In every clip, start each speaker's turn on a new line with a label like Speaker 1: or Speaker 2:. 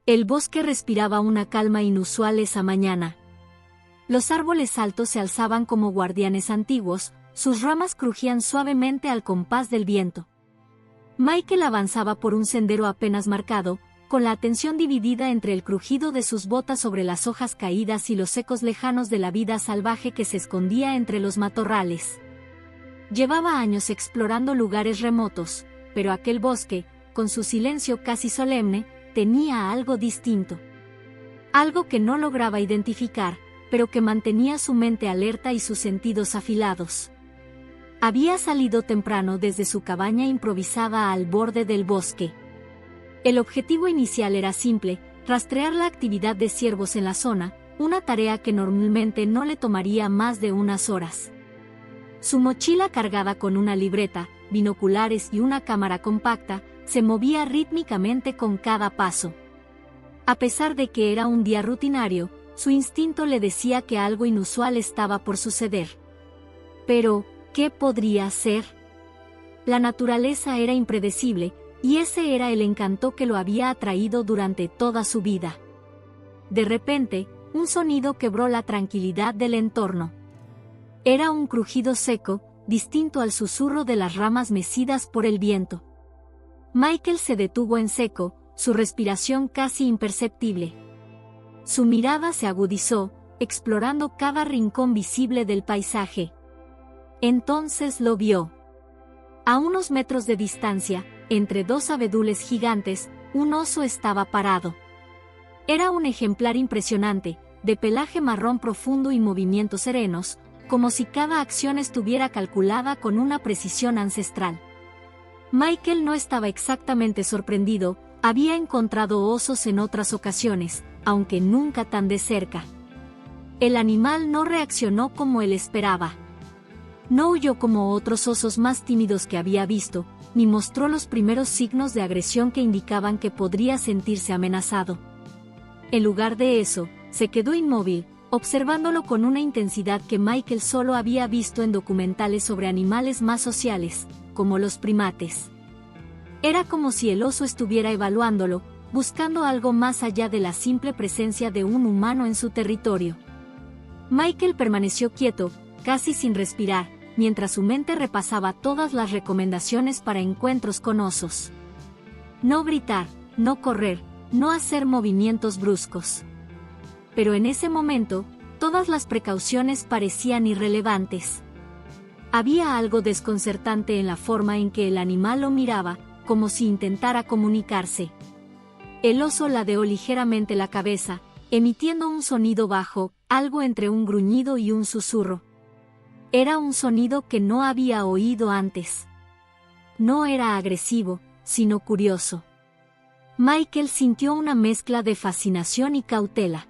Speaker 1: El bosque respiraba una calma inusual esa mañana. Los árboles altos se alzaban como guardianes antiguos, sus ramas crujían suavemente al compás del viento. Michael avanzaba por un sendero apenas marcado, con la atención dividida entre el crujido de sus botas sobre las hojas caídas y los ecos lejanos de la vida salvaje que se escondía entre los matorrales. Llevaba años explorando lugares remotos, pero aquel bosque, con su silencio casi solemne, tenía algo distinto. Algo que no lograba identificar, pero que mantenía su mente alerta y sus sentidos afilados. Había salido temprano desde su cabaña improvisada al borde del bosque. El objetivo inicial era simple: rastrear la actividad de ciervos en la zona, una tarea que normalmente no le tomaría más de unas horas. Su mochila cargada con una libreta, binoculares y una cámara compacta, se movía rítmicamente con cada paso. A pesar de que era un día rutinario, su instinto le decía que algo inusual estaba por suceder. Pero, ¿qué podría ser? La naturaleza era impredecible, y ese era el encanto que lo había atraído durante toda su vida. De repente, un sonido quebró la tranquilidad del entorno. Era un crujido seco, distinto al susurro de las ramas mecidas por el viento. Michael se detuvo en seco, su respiración casi imperceptible. Su mirada se agudizó, explorando cada rincón visible del paisaje. Entonces lo vio. A unos metros de distancia, entre dos abedules gigantes, un oso estaba parado. Era un ejemplar impresionante, de pelaje marrón profundo y movimientos serenos, como si cada acción estuviera calculada con una precisión ancestral. Michael no estaba exactamente sorprendido, había encontrado osos en otras ocasiones, aunque nunca tan de cerca. El animal no reaccionó como él esperaba. No huyó como otros osos más tímidos que había visto, ni mostró los primeros signos de agresión que indicaban que podría sentirse amenazado. En lugar de eso, se quedó inmóvil, observándolo con una intensidad que Michael solo había visto en documentales sobre animales más sociales, como los primates. Era como si el oso estuviera evaluándolo, buscando algo más allá de la simple presencia de un humano en su territorio. Michael permaneció quieto, casi sin respirar, mientras su mente repasaba todas las recomendaciones para encuentros con osos. No gritar, no correr, no hacer movimientos bruscos. Pero en ese momento, todas las precauciones parecían irrelevantes. Había algo desconcertante en la forma en que el animal lo miraba, como si intentara comunicarse. El oso ladeó ligeramente la cabeza, emitiendo un sonido bajo, algo entre un gruñido y un susurro. Era un sonido que no había oído antes. No era agresivo, sino curioso. Michael sintió una mezcla de fascinación y cautela.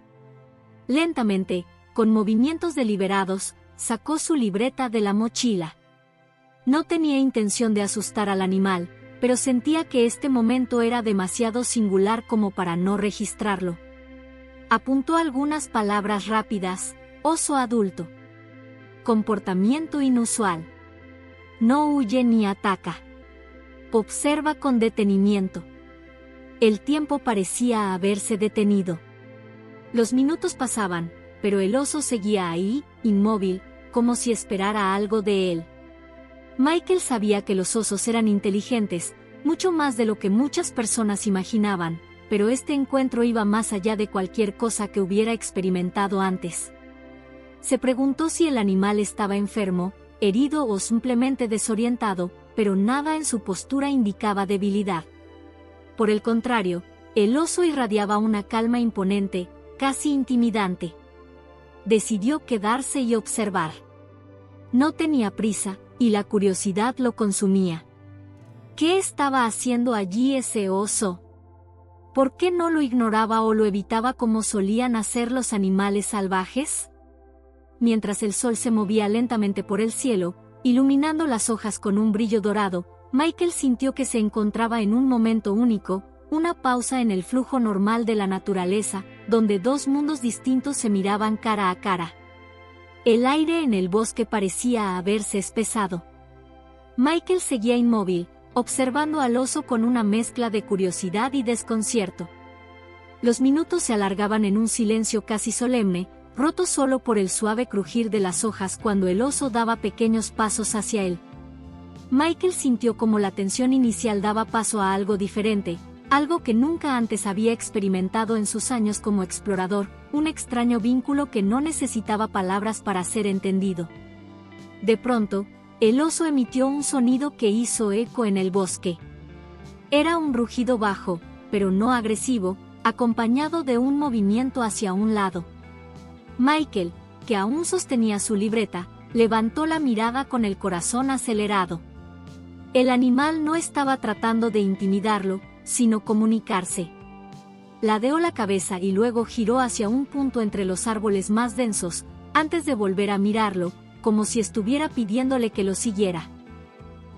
Speaker 1: Lentamente, con movimientos deliberados, sacó su libreta de la mochila. No tenía intención de asustar al animal, pero sentía que este momento era demasiado singular como para no registrarlo. Apuntó algunas palabras rápidas: oso adulto. Comportamiento inusual. No huye ni ataca. Observa con detenimiento. El tiempo parecía haberse detenido. Los minutos pasaban, pero el oso seguía ahí, inmóvil, como si esperara algo de él. Michael sabía que los osos eran inteligentes, mucho más de lo que muchas personas imaginaban, pero este encuentro iba más allá de cualquier cosa que hubiera experimentado antes. Se preguntó si el animal estaba enfermo, herido o simplemente desorientado, pero nada en su postura indicaba debilidad. Por el contrario, el oso irradiaba una calma imponente, casi intimidante. Decidió quedarse y observar. No tenía prisa, y la curiosidad lo consumía. ¿Qué estaba haciendo allí ese oso? ¿Por qué no lo ignoraba o lo evitaba como solían hacer los animales salvajes? Mientras el sol se movía lentamente por el cielo, iluminando las hojas con un brillo dorado, Michael sintió que se encontraba en un momento único, una pausa en el flujo normal de la naturaleza, donde dos mundos distintos se miraban cara a cara. El aire en el bosque parecía haberse espesado. Michael seguía inmóvil, observando al oso con una mezcla de curiosidad y desconcierto. Los minutos se alargaban en un silencio casi solemne, roto solo por el suave crujir de las hojas cuando el oso daba pequeños pasos hacia él. Michael sintió como la tensión inicial daba paso a algo diferente, algo que nunca antes había experimentado en sus años como explorador, un extraño vínculo que no necesitaba palabras para ser entendido. De pronto, el oso emitió un sonido que hizo eco en el bosque. Era un rugido bajo, pero no agresivo, acompañado de un movimiento hacia un lado. Michael, que aún sostenía su libreta, levantó la mirada con el corazón acelerado. El animal no estaba tratando de intimidarlo, sino comunicarse. Ladeó la cabeza y luego giró hacia un punto entre los árboles más densos, antes de volver a mirarlo, como si estuviera pidiéndole que lo siguiera.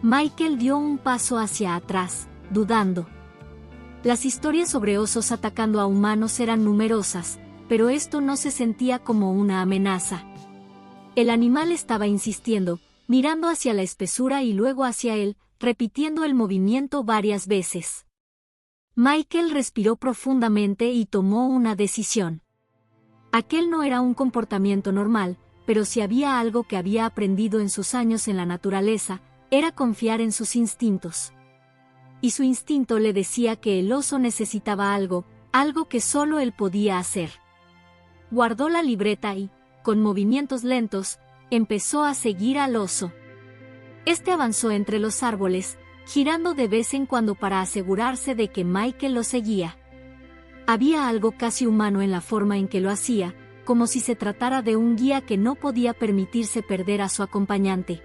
Speaker 1: Michael dio un paso hacia atrás, dudando. Las historias sobre osos atacando a humanos eran numerosas, pero esto no se sentía como una amenaza. El animal estaba insistiendo, mirando hacia la espesura y luego hacia él, repitiendo el movimiento varias veces. Michael respiró profundamente y tomó una decisión. Aquel no era un comportamiento normal, pero si había algo que había aprendido en sus años en la naturaleza, era confiar en sus instintos. Y su instinto le decía que el oso necesitaba algo que solo él podía hacer. Guardó la libreta y, con movimientos lentos, empezó a seguir al oso. Este avanzó entre los árboles, girando de vez en cuando para asegurarse de que Michael lo seguía. Había algo casi humano en la forma en que lo hacía, como si se tratara de un guía que no podía permitirse perder a su acompañante.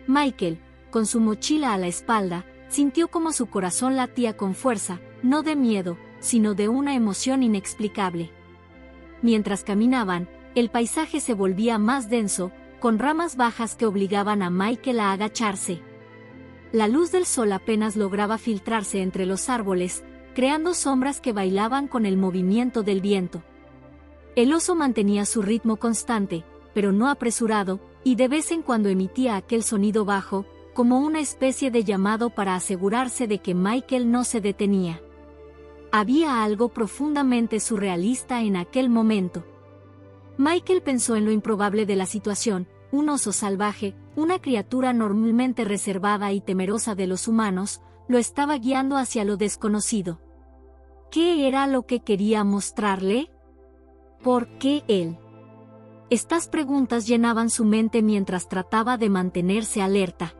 Speaker 1: Michael, con su mochila a la espalda, sintió como su corazón latía con fuerza, no de miedo, sino de una emoción inexplicable. Mientras caminaban, el paisaje se volvía más denso, con ramas bajas que obligaban a Michael a agacharse. La luz del sol apenas lograba filtrarse entre los árboles, creando sombras que bailaban con el movimiento del viento. El oso mantenía su ritmo constante, pero no apresurado, y de vez en cuando emitía aquel sonido bajo, como una especie de llamado para asegurarse de que Michael no se detenía. Había algo profundamente surrealista en aquel momento. Michael pensó en lo improbable de la situación: un oso salvaje, una criatura normalmente reservada y temerosa de los humanos, lo estaba guiando hacia lo desconocido. ¿Qué era lo que quería mostrarle? ¿Por qué él? Estas preguntas llenaban su mente mientras trataba de mantenerse alerta.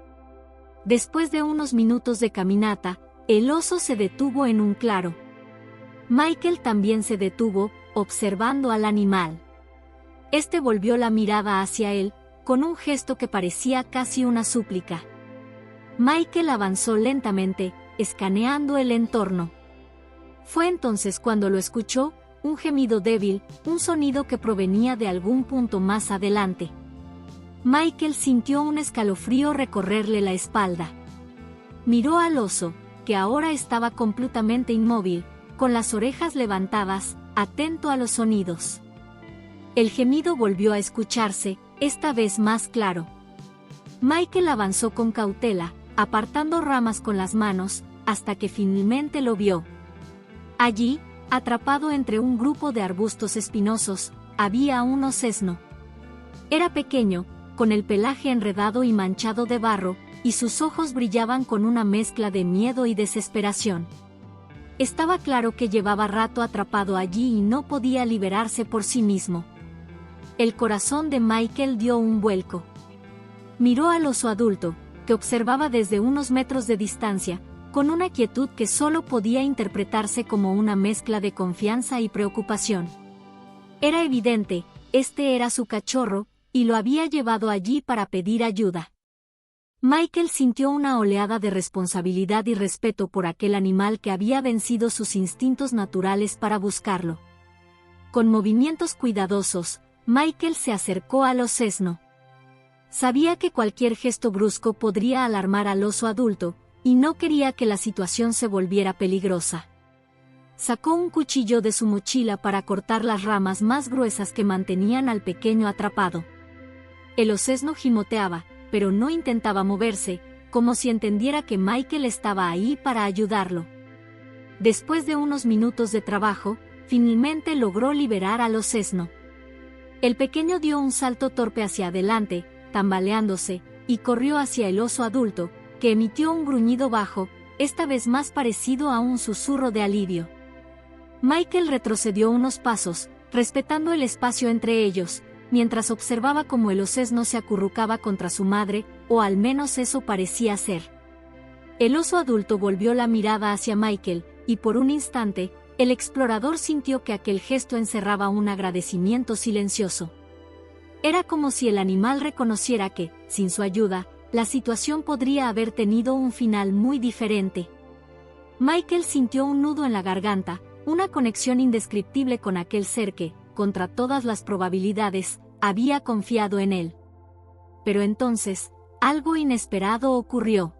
Speaker 1: Después de unos minutos de caminata, el oso se detuvo en un claro. Michael también se detuvo, observando al animal. Este volvió la mirada hacia él, con un gesto que parecía casi una súplica. Michael avanzó lentamente, escaneando el entorno. Fue entonces cuando lo escuchó, un gemido débil, un sonido que provenía de algún punto más adelante. Michael sintió un escalofrío recorrerle la espalda. Miró al oso, que ahora estaba completamente inmóvil, con las orejas levantadas, atento a los sonidos. El gemido volvió a escucharse, esta vez más claro. Michael avanzó con cautela, apartando ramas con las manos, hasta que finalmente lo vio. Allí, atrapado entre un grupo de arbustos espinosos, había un osesno. Era pequeño, con el pelaje enredado y manchado de barro, y sus ojos brillaban con una mezcla de miedo y desesperación. Estaba claro que llevaba rato atrapado allí y no podía liberarse por sí mismo. El corazón de Michael dio un vuelco. Miró al oso adulto, que observaba desde unos metros de distancia, con una quietud que solo podía interpretarse como una mezcla de confianza y preocupación. Era evidente, este era su cachorro, y lo había llevado allí para pedir ayuda. Michael sintió una oleada de responsabilidad y respeto por aquel animal que había vencido sus instintos naturales para buscarlo. Con movimientos cuidadosos, Michael se acercó al osesno. Sabía que cualquier gesto brusco podría alarmar al oso adulto, y no quería que la situación se volviera peligrosa. Sacó un cuchillo de su mochila para cortar las ramas más gruesas que mantenían al pequeño atrapado. El osesno gimoteaba, pero no intentaba moverse, como si entendiera que Michael estaba ahí para ayudarlo. Después de unos minutos de trabajo, finalmente logró liberar al osesno. El pequeño dio un salto torpe hacia adelante, tambaleándose, y corrió hacia el oso adulto, que emitió un gruñido bajo, esta vez más parecido a un susurro de alivio. Michael retrocedió unos pasos, respetando el espacio entre ellos, mientras observaba cómo el osesno se acurrucaba contra su madre, o al menos eso parecía ser. El oso adulto volvió la mirada hacia Michael, y por un instante, el explorador sintió que aquel gesto encerraba un agradecimiento silencioso. Era como si el animal reconociera que, sin su ayuda, la situación podría haber tenido un final muy diferente. Michael sintió un nudo en la garganta, una conexión indescriptible con aquel ser que, contra todas las probabilidades, había confiado en él. Pero entonces, algo inesperado ocurrió.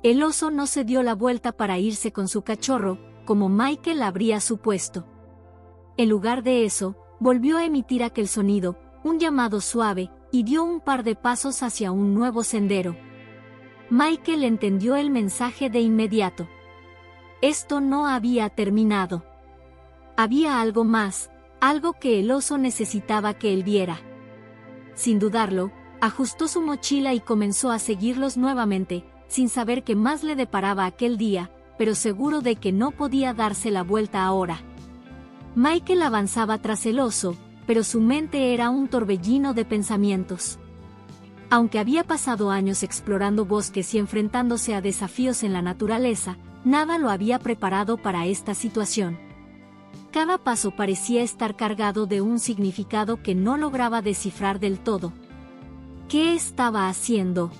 Speaker 1: El oso no se dio la vuelta para irse con su cachorro, como Michael habría supuesto. En lugar de eso, volvió a emitir aquel sonido, un llamado suave, y dio un par de pasos hacia un nuevo sendero. Michael entendió el mensaje de inmediato. Esto no había terminado. Había algo más, algo que el oso necesitaba que él viera. Sin dudarlo, ajustó su mochila y comenzó a seguirlos nuevamente, sin saber qué más le deparaba aquel día, pero seguro de que no podía darse la vuelta ahora. Michael avanzaba tras el oso, pero su mente era un torbellino de pensamientos. Aunque había pasado años explorando bosques y enfrentándose a desafíos en la naturaleza, nada lo había preparado para esta situación. Cada paso parecía estar cargado de un significado que no lograba descifrar del todo. ¿Qué estaba haciendo?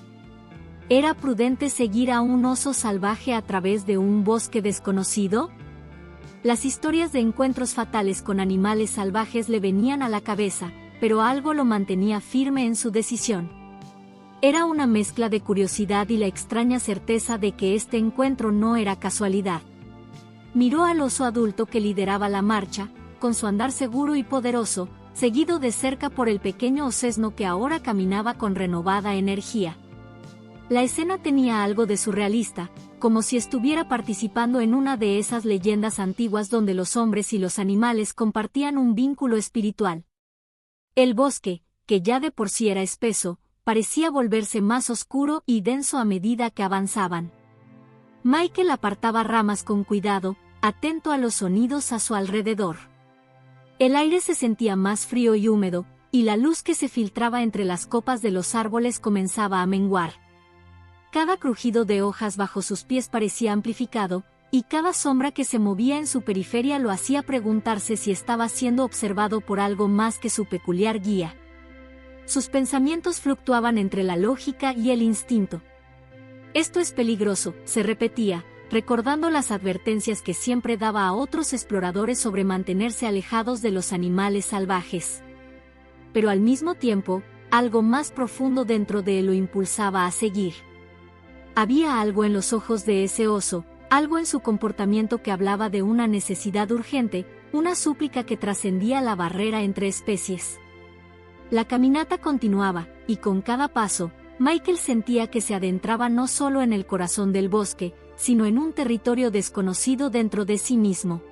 Speaker 1: ¿Era prudente seguir a un oso salvaje a través de un bosque desconocido? Las historias de encuentros fatales con animales salvajes le venían a la cabeza, pero algo lo mantenía firme en su decisión. Era una mezcla de curiosidad y la extraña certeza de que este encuentro no era casualidad. Miró al oso adulto que lideraba la marcha, con su andar seguro y poderoso, seguido de cerca por el pequeño osesno que ahora caminaba con renovada energía. La escena tenía algo de surrealista, como si estuviera participando en una de esas leyendas antiguas donde los hombres y los animales compartían un vínculo espiritual. El bosque, que ya de por sí era espeso, parecía volverse más oscuro y denso a medida que avanzaban. Michael apartaba ramas con cuidado, atento a los sonidos a su alrededor. El aire se sentía más frío y húmedo, y la luz que se filtraba entre las copas de los árboles comenzaba a menguar. Cada crujido de hojas bajo sus pies parecía amplificado, y cada sombra que se movía en su periferia lo hacía preguntarse si estaba siendo observado por algo más que su peculiar guía. Sus pensamientos fluctuaban entre la lógica y el instinto. Esto es peligroso, se repetía, recordando las advertencias que siempre daba a otros exploradores sobre mantenerse alejados de los animales salvajes. Pero al mismo tiempo, algo más profundo dentro de él lo impulsaba a seguir. Había algo en los ojos de ese oso, algo en su comportamiento que hablaba de una necesidad urgente, una súplica que trascendía la barrera entre especies. La caminata continuaba, y con cada paso, Michael sentía que se adentraba no solo en el corazón del bosque, sino en un territorio desconocido dentro de sí mismo.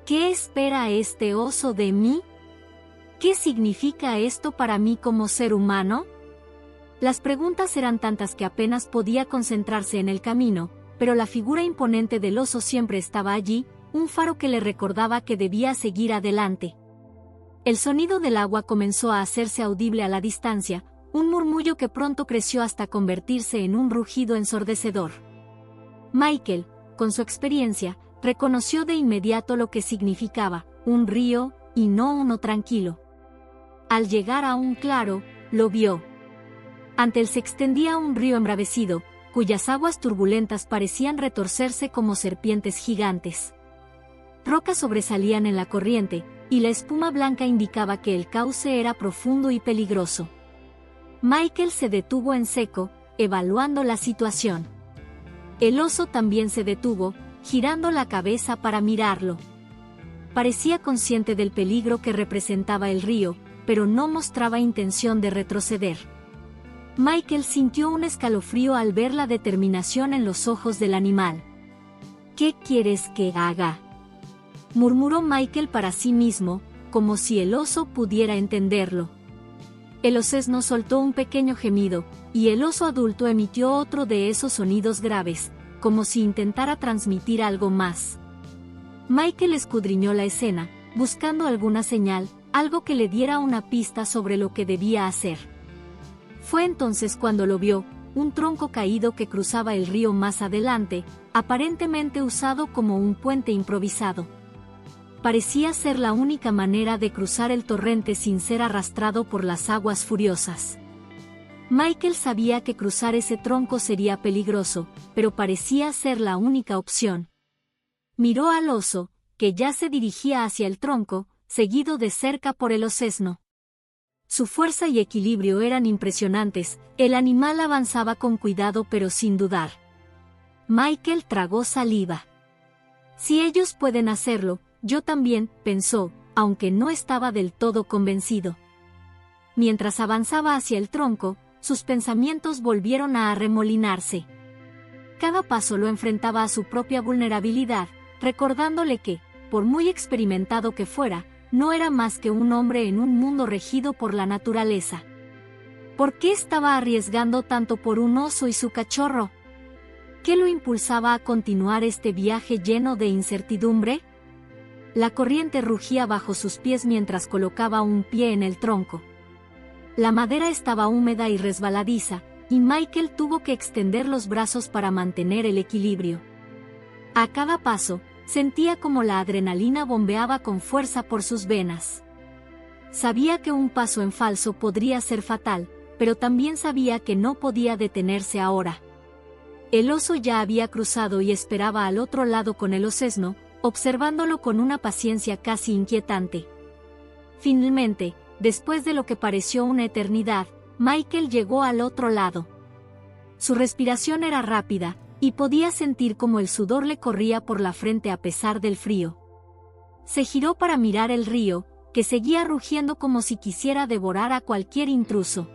Speaker 1: ¿Qué espera este oso de mí? ¿Qué significa esto para mí como ser humano? Las preguntas eran tantas que apenas podía concentrarse en el camino, pero la figura imponente del oso siempre estaba allí, un faro que le recordaba que debía seguir adelante. El sonido del agua comenzó a hacerse audible a la distancia, un murmullo que pronto creció hasta convertirse en un rugido ensordecedor. Michael, con su experiencia, reconoció de inmediato lo que significaba, un río, y no uno tranquilo. Al llegar a un claro, lo vio. Ante él se extendía un río embravecido, cuyas aguas turbulentas parecían retorcerse como serpientes gigantes. Rocas sobresalían en la corriente, y la espuma blanca indicaba que el cauce era profundo y peligroso. Michael se detuvo en seco, evaluando la situación. El oso también se detuvo, girando la cabeza para mirarlo. Parecía consciente del peligro que representaba el río, pero no mostraba intención de retroceder. Michael sintió un escalofrío al ver la determinación en los ojos del animal. ¿Qué quieres que haga?, murmuró Michael para sí mismo, como si el oso pudiera entenderlo. El osesno soltó un pequeño gemido, y el oso adulto emitió otro de esos sonidos graves, como si intentara transmitir algo más. Michael escudriñó la escena, buscando alguna señal, algo que le diera una pista sobre lo que debía hacer. Fue entonces cuando lo vio, un tronco caído que cruzaba el río más adelante, aparentemente usado como un puente improvisado. Parecía ser la única manera de cruzar el torrente sin ser arrastrado por las aguas furiosas. Michael sabía que cruzar ese tronco sería peligroso, pero parecía ser la única opción. Miró al oso, que ya se dirigía hacia el tronco, seguido de cerca por el osesno. Su fuerza y equilibrio eran impresionantes, el animal avanzaba con cuidado pero sin dudar. Michael tragó saliva. Si ellos pueden hacerlo, yo también, pensó, aunque no estaba del todo convencido. Mientras avanzaba hacia el tronco, sus pensamientos volvieron a arremolinarse. Cada paso lo enfrentaba a su propia vulnerabilidad, recordándole que, por muy experimentado que fuera, no era más que un hombre en un mundo regido por la naturaleza. ¿Por qué estaba arriesgando tanto por un oso y su cachorro? ¿Qué lo impulsaba a continuar este viaje lleno de incertidumbre? La corriente rugía bajo sus pies mientras colocaba un pie en el tronco. La madera estaba húmeda y resbaladiza, y Michael tuvo que extender los brazos para mantener el equilibrio. A cada paso, sentía como la adrenalina bombeaba con fuerza por sus venas. Sabía que un paso en falso podría ser fatal, pero también sabía que no podía detenerse ahora. El oso ya había cruzado y esperaba al otro lado con el osesno, observándolo con una paciencia casi inquietante. Finalmente, después de lo que pareció una eternidad, Michael llegó al otro lado. Su respiración era rápida, y podía sentir como el sudor le corría por la frente a pesar del frío. Se giró para mirar el río, que seguía rugiendo como si quisiera devorar a cualquier intruso.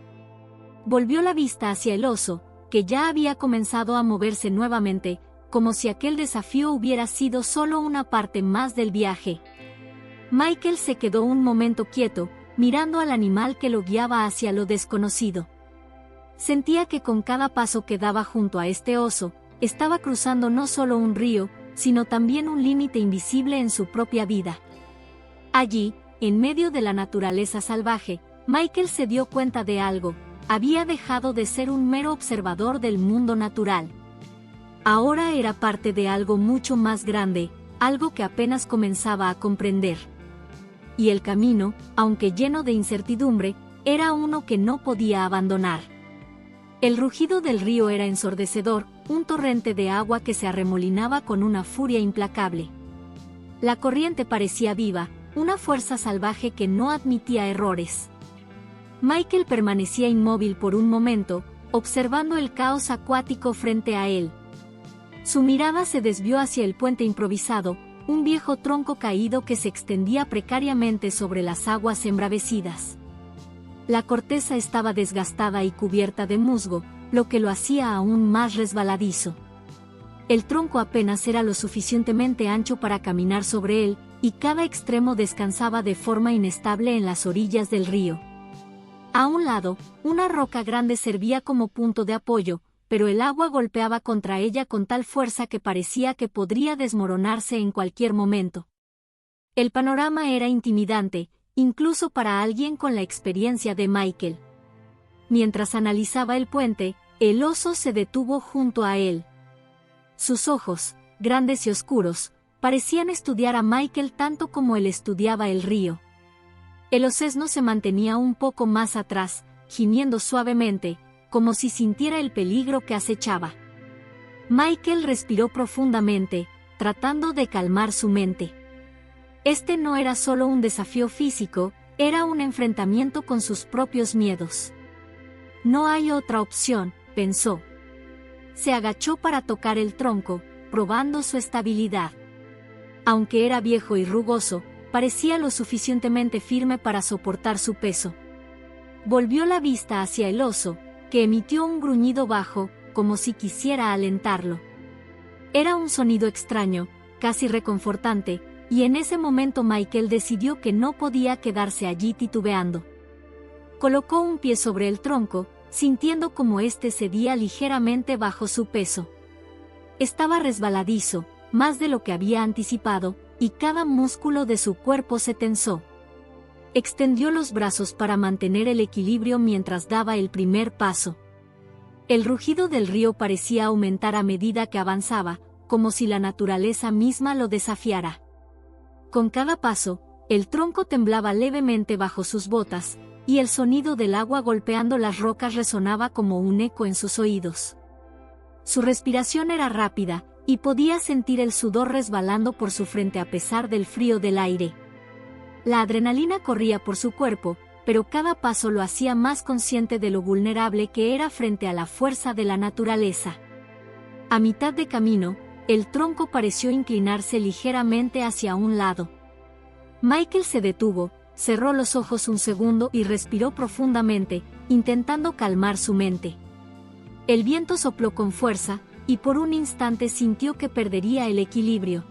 Speaker 1: Volvió la vista hacia el oso, que ya había comenzado a moverse nuevamente, como si aquel desafío hubiera sido solo una parte más del viaje. Michael se quedó un momento quieto, mirando al animal que lo guiaba hacia lo desconocido. Sentía que con cada paso que daba junto a este oso, estaba cruzando no solo un río, sino también un límite invisible en su propia vida. Allí, en medio de la naturaleza salvaje, Michael se dio cuenta de algo: había dejado de ser un mero observador del mundo natural. Ahora era parte de algo mucho más grande, algo que apenas comenzaba a comprender. Y el camino, aunque lleno de incertidumbre, era uno que no podía abandonar. El rugido del río era ensordecedor, un torrente de agua que se arremolinaba con una furia implacable. La corriente parecía viva, una fuerza salvaje que no admitía errores. Michael permanecía inmóvil por un momento, observando el caos acuático frente a él. Su mirada se desvió hacia el puente improvisado, un viejo tronco caído que se extendía precariamente sobre las aguas embravecidas. La corteza estaba desgastada y cubierta de musgo, lo que lo hacía aún más resbaladizo. El tronco apenas era lo suficientemente ancho para caminar sobre él, y cada extremo descansaba de forma inestable en las orillas del río. A un lado, una roca grande servía como punto de apoyo, pero el agua golpeaba contra ella con tal fuerza que parecía que podría desmoronarse en cualquier momento. El panorama era intimidante, incluso para alguien con la experiencia de Michael. Mientras analizaba el puente, el oso se detuvo junto a él. Sus ojos, grandes y oscuros, parecían estudiar a Michael tanto como él estudiaba el río. El osesno se mantenía un poco más atrás, gimiendo suavemente, como si sintiera el peligro que acechaba. Michael respiró profundamente, tratando de calmar su mente. Este no era solo un desafío físico, era un enfrentamiento con sus propios miedos. No hay otra opción, pensó. Se agachó para tocar el tronco, probando su estabilidad. Aunque era viejo y rugoso, parecía lo suficientemente firme para soportar su peso. Volvió la vista hacia el oso, que emitió un gruñido bajo, como si quisiera alentarlo. Era un sonido extraño, casi reconfortante, y en ese momento Michael decidió que no podía quedarse allí titubeando. Colocó un pie sobre el tronco, sintiendo como éste cedía ligeramente bajo su peso. Estaba resbaladizo, más de lo que había anticipado, y cada músculo de su cuerpo se tensó. Extendió los brazos para mantener el equilibrio mientras daba el primer paso. El rugido del río parecía aumentar a medida que avanzaba, como si la naturaleza misma lo desafiara. Con cada paso, el tronco temblaba levemente bajo sus botas, y el sonido del agua golpeando las rocas resonaba como un eco en sus oídos. Su respiración era rápida, y podía sentir el sudor resbalando por su frente a pesar del frío del aire. La adrenalina corría por su cuerpo, pero cada paso lo hacía más consciente de lo vulnerable que era frente a la fuerza de la naturaleza. A mitad de camino, el tronco pareció inclinarse ligeramente hacia un lado. Michael se detuvo, cerró los ojos un segundo y respiró profundamente, intentando calmar su mente. El viento sopló con fuerza, y por un instante sintió que perdería el equilibrio.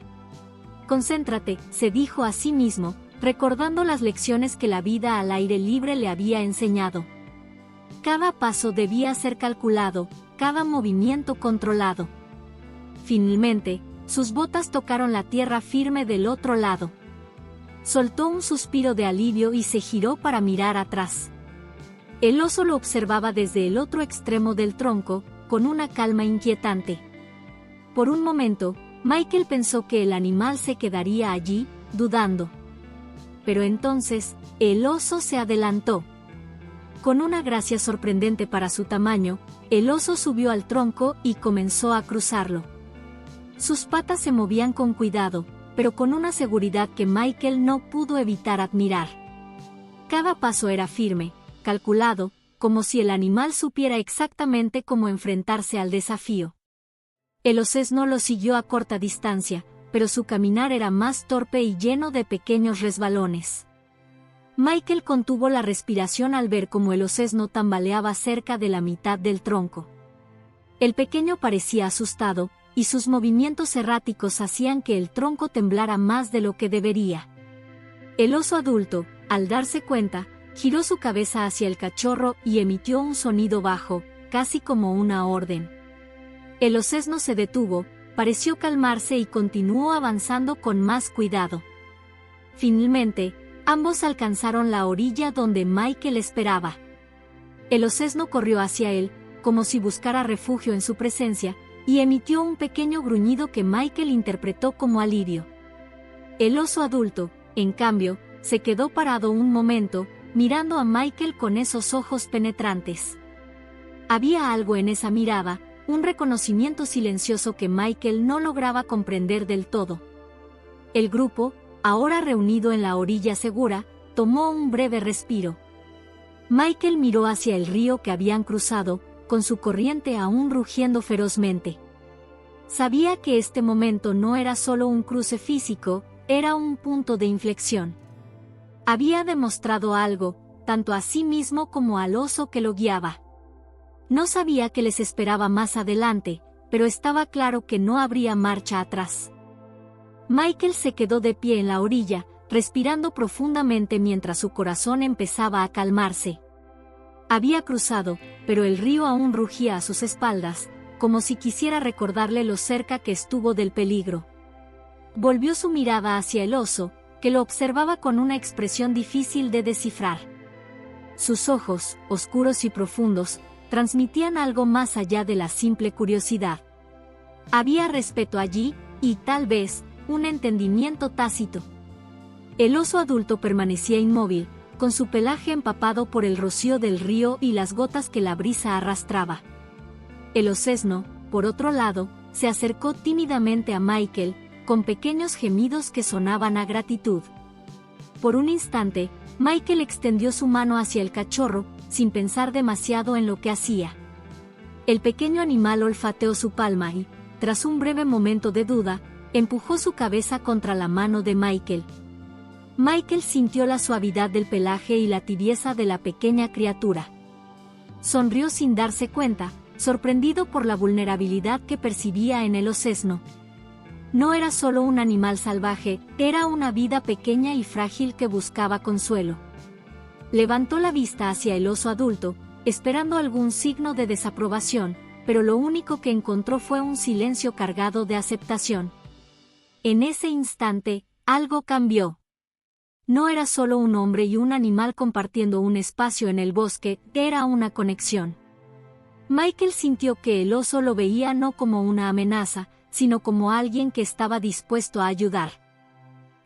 Speaker 1: «Concéntrate», se dijo a sí mismo, recordando las lecciones que la vida al aire libre le había enseñado. Cada paso debía ser calculado, cada movimiento controlado. Finalmente, sus botas tocaron la tierra firme del otro lado. Soltó un suspiro de alivio y se giró para mirar atrás. El oso lo observaba desde el otro extremo del tronco, con una calma inquietante. Por un momento, Michael pensó que el animal se quedaría allí, dudando. Pero entonces, el oso se adelantó. Con una gracia sorprendente para su tamaño, el oso subió al tronco y comenzó a cruzarlo. Sus patas se movían con cuidado, pero con una seguridad que Michael no pudo evitar admirar. Cada paso era firme, calculado, como si el animal supiera exactamente cómo enfrentarse al desafío. El osesno lo siguió a corta distancia, pero su caminar era más torpe y lleno de pequeños resbalones. Michael contuvo la respiración al ver cómo el osesno tambaleaba cerca de la mitad del tronco. El pequeño parecía asustado, y sus movimientos erráticos hacían que el tronco temblara más de lo que debería. El oso adulto, al darse cuenta, giró su cabeza hacia el cachorro y emitió un sonido bajo, casi como una orden. El osesno se detuvo, pareció calmarse y continuó avanzando con más cuidado. Finalmente, ambos alcanzaron la orilla donde Michael esperaba. El osesno corrió hacia él, como si buscara refugio en su presencia, y emitió un pequeño gruñido que Michael interpretó como alivio. El oso adulto, en cambio, se quedó parado un momento, mirando a Michael con esos ojos penetrantes. Había algo en esa mirada, un reconocimiento silencioso que Michael no lograba comprender del todo. El grupo, ahora reunido en la orilla segura, tomó un breve respiro. Michael miró hacia el río que habían cruzado, con su corriente aún rugiendo ferozmente. Sabía que este momento no era solo un cruce físico, era un punto de inflexión. Había demostrado algo, tanto a sí mismo como al oso que lo guiaba. No sabía qué les esperaba más adelante, pero estaba claro que no habría marcha atrás. Michael se quedó de pie en la orilla, respirando profundamente mientras su corazón empezaba a calmarse. Había cruzado, pero el río aún rugía a sus espaldas, como si quisiera recordarle lo cerca que estuvo del peligro. Volvió su mirada hacia el oso, que lo observaba con una expresión difícil de descifrar. Sus ojos, oscuros y profundos, transmitían algo más allá de la simple curiosidad. Había respeto allí, y tal vez, un entendimiento tácito. El oso adulto permanecía inmóvil, con su pelaje empapado por el rocío del río y las gotas que la brisa arrastraba. El osesno, por otro lado, se acercó tímidamente a Michael, con pequeños gemidos que sonaban a gratitud. Por un instante, Michael extendió su mano hacia el cachorro, sin pensar demasiado en lo que hacía. El pequeño animal olfateó su palma y, tras un breve momento de duda, empujó su cabeza contra la mano de Michael. Michael sintió la suavidad del pelaje y la tibieza de la pequeña criatura. Sonrió sin darse cuenta, sorprendido por la vulnerabilidad que percibía en el osesno. No era solo un animal salvaje, era una vida pequeña y frágil que buscaba consuelo. Levantó la vista hacia el oso adulto, esperando algún signo de desaprobación, pero lo único que encontró fue un silencio cargado de aceptación. En ese instante, algo cambió. No era solo un hombre y un animal compartiendo un espacio en el bosque, era una conexión. Michael sintió que el oso lo veía no como una amenaza, sino como alguien que estaba dispuesto a ayudar.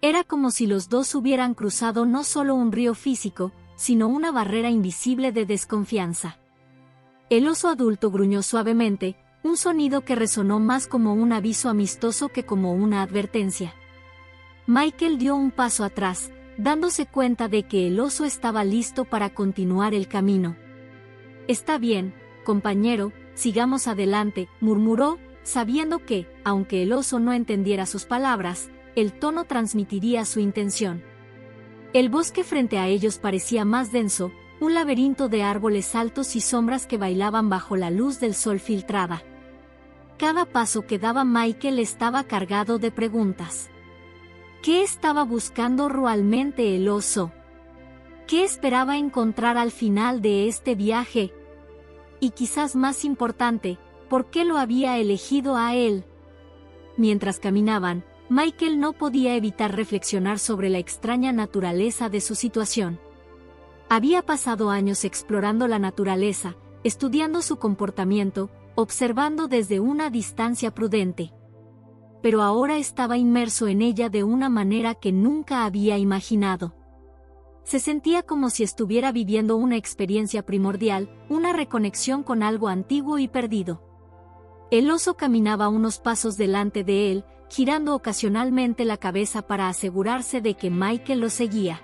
Speaker 1: Era como si los dos hubieran cruzado no solo un río físico, sino una barrera invisible de desconfianza. El oso adulto gruñó suavemente, un sonido que resonó más como un aviso amistoso que como una advertencia. Michael dio un paso atrás, dándose cuenta de que el oso estaba listo para continuar el camino. «Está bien, compañero, sigamos adelante», murmuró, sabiendo que, aunque el oso no entendiera sus palabras, el tono transmitiría su intención. El bosque frente a ellos parecía más denso, un laberinto de árboles altos y sombras que bailaban bajo la luz del sol filtrada. Cada paso que daba Michael estaba cargado de preguntas. ¿Qué estaba buscando realmente el oso? ¿Qué esperaba encontrar al final de este viaje? Y quizás más importante, ¿por qué lo había elegido a él? Mientras caminaban, Michael no podía evitar reflexionar sobre la extraña naturaleza de su situación. Había pasado años explorando la naturaleza, estudiando su comportamiento, observando desde una distancia prudente. Pero ahora estaba inmerso en ella de una manera que nunca había imaginado. Se sentía como si estuviera viviendo una experiencia primordial, una reconexión con algo antiguo y perdido. El oso caminaba unos pasos delante de él, girando ocasionalmente la cabeza para asegurarse de que Michael lo seguía.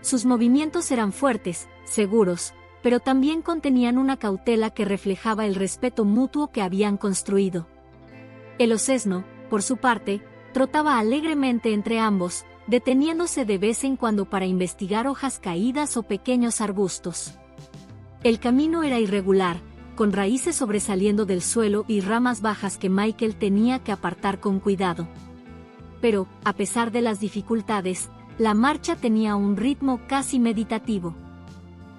Speaker 1: Sus movimientos eran fuertes, seguros, pero también contenían una cautela que reflejaba el respeto mutuo que habían construido. El osesno, por su parte, trotaba alegremente entre ambos, deteniéndose de vez en cuando para investigar hojas caídas o pequeños arbustos. El camino era irregular, con raíces sobresaliendo del suelo y ramas bajas que Michael tenía que apartar con cuidado. Pero, a pesar de las dificultades, la marcha tenía un ritmo casi meditativo.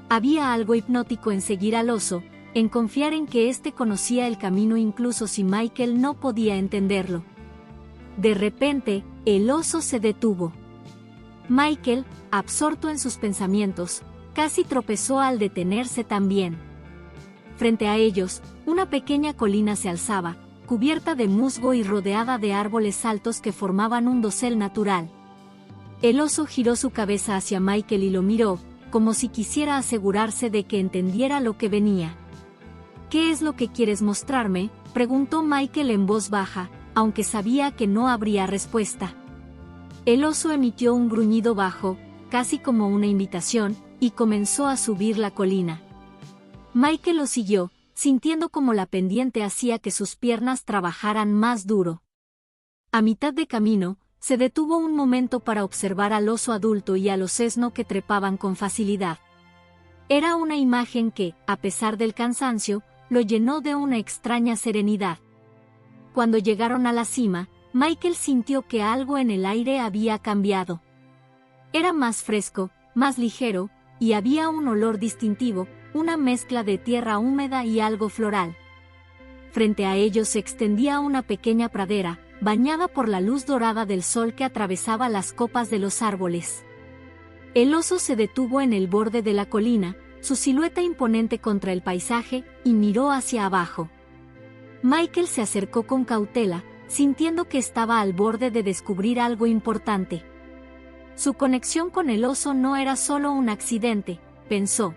Speaker 1: Había algo hipnótico en seguir al oso, en confiar en que éste conocía el camino incluso si Michael no podía entenderlo. De repente, el oso se detuvo. Michael, absorto en sus pensamientos, casi tropezó al detenerse también. Frente a ellos, una pequeña colina se alzaba, cubierta de musgo y rodeada de árboles altos que formaban un dosel natural. El oso giró su cabeza hacia Michael y lo miró, como si quisiera asegurarse de que entendiera lo que venía. «¿Qué es lo que quieres mostrarme?», preguntó Michael en voz baja, aunque sabía que no habría respuesta. El oso emitió un gruñido bajo, casi como una invitación, y comenzó a subir la colina. Michael lo siguió, sintiendo como la pendiente hacía que sus piernas trabajaran más duro. A mitad de camino, se detuvo un momento para observar al oso adulto y al osesno que trepaban con facilidad. Era una imagen que, a pesar del cansancio, lo llenó de una extraña serenidad. Cuando llegaron a la cima, Michael sintió que algo en el aire había cambiado. Era más fresco, más ligero, y había un olor distintivo, una mezcla de tierra húmeda y algo floral. Frente a ellos se extendía una pequeña pradera, bañada por la luz dorada del sol que atravesaba las copas de los árboles. El oso se detuvo en el borde de la colina, su silueta imponente contra el paisaje, y miró hacia abajo. Michael se acercó con cautela, sintiendo que estaba al borde de descubrir algo importante. Su conexión con el oso no era solo un accidente, pensó.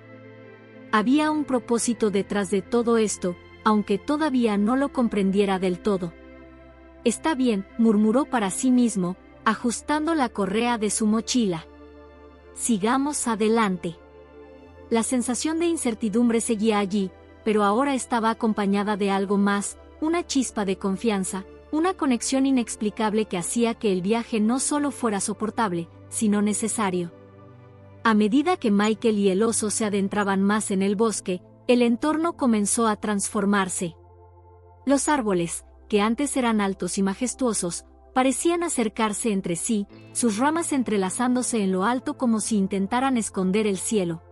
Speaker 1: Había un propósito detrás de todo esto, aunque todavía no lo comprendiera del todo. «Está bien», murmuró para sí mismo, ajustando la correa de su mochila. «Sigamos adelante». La sensación de incertidumbre seguía allí, pero ahora estaba acompañada de algo más, una chispa de confianza, una conexión inexplicable que hacía que el viaje no solo fuera soportable, sino necesario. A medida que Michael y el oso se adentraban más en el bosque, El entorno comenzó a transformarse. Los árboles, que antes eran altos y majestuosos, parecían acercarse entre sí, sus ramas entrelazándose en lo alto como si intentaran esconder el cielo.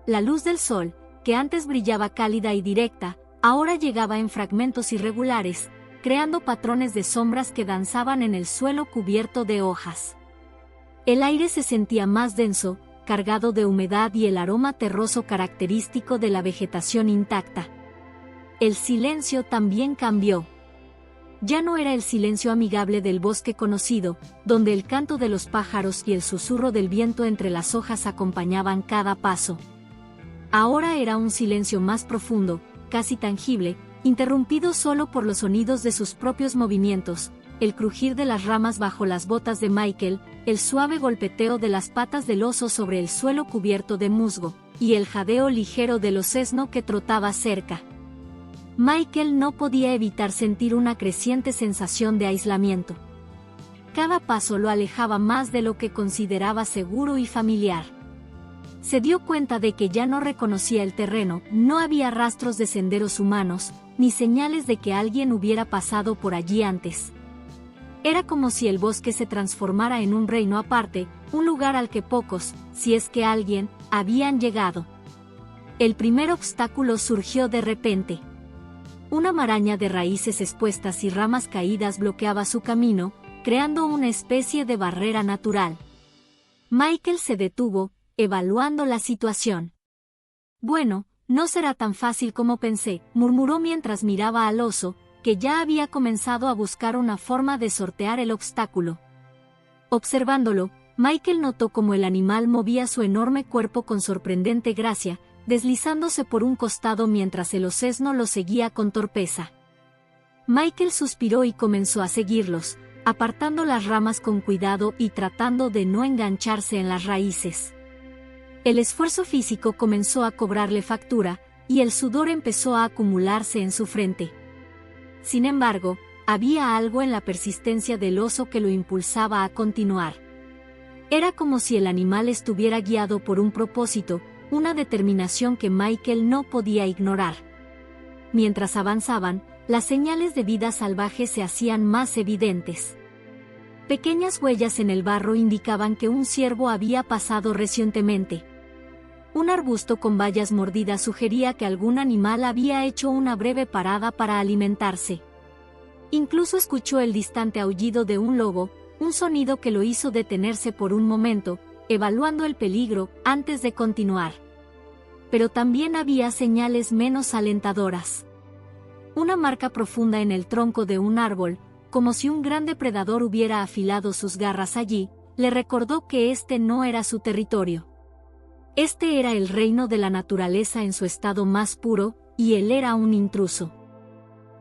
Speaker 1: La luz del sol, que antes brillaba cálida y directa, ahora llegaba en fragmentos irregulares, creando patrones de sombras que danzaban en el suelo cubierto de hojas. El aire se sentía más denso, cargado de humedad y el aroma terroso característico de la vegetación intacta. El silencio también cambió. Ya no era el silencio amigable del bosque conocido, donde el canto de los pájaros y el susurro del viento entre las hojas acompañaban cada paso. Ahora era un silencio más profundo, casi tangible, interrumpido solo por los sonidos de sus propios movimientos, el crujir de las ramas bajo las botas de Michael, el suave golpeteo de las patas del oso sobre el suelo cubierto de musgo, y el jadeo ligero del osesno que trotaba cerca. Michael no podía evitar sentir una creciente sensación de aislamiento. Cada paso lo alejaba más de lo que consideraba seguro y familiar. Se dio cuenta de que ya no reconocía el terreno, no había rastros de senderos humanos, ni señales de que alguien hubiera pasado por allí antes. Era como si el bosque se transformara en un reino aparte, un lugar al que pocos, si es que alguien, habían llegado. El primer obstáculo surgió de repente. Una maraña de raíces expuestas y ramas caídas bloqueaba su camino, creando una especie de barrera natural. Michael se detuvo, evaluando la situación. Bueno, no será tan fácil como pensé, murmuró mientras miraba al oso, que ya había comenzado a buscar una forma de sortear el obstáculo. Observándolo, Michael notó cómo el animal movía su enorme cuerpo con sorprendente gracia, deslizándose por un costado mientras el osesno lo seguía con torpeza. Michael suspiró y comenzó a seguirlos, apartando las ramas con cuidado y tratando de no engancharse en las raíces. El esfuerzo físico comenzó a cobrarle factura, y el sudor empezó a acumularse en su frente. Sin embargo, había algo en la persistencia del oso que lo impulsaba a continuar. Era como si el animal estuviera guiado por un propósito, una determinación que Michael no podía ignorar. Mientras avanzaban, las señales de vida salvaje se hacían más evidentes. Pequeñas huellas en el barro indicaban que un ciervo había pasado recientemente. Un arbusto con bayas mordidas sugería que algún animal había hecho una breve parada para alimentarse. Incluso escuchó el distante aullido de un lobo, un sonido que lo hizo detenerse por un momento, evaluando el peligro antes de continuar. Pero también había señales menos alentadoras. Una marca profunda en el tronco de un árbol, como si un gran depredador hubiera afilado sus garras allí, le recordó que este no era su territorio. Este era el reino de la naturaleza en su estado más puro, y él era un intruso.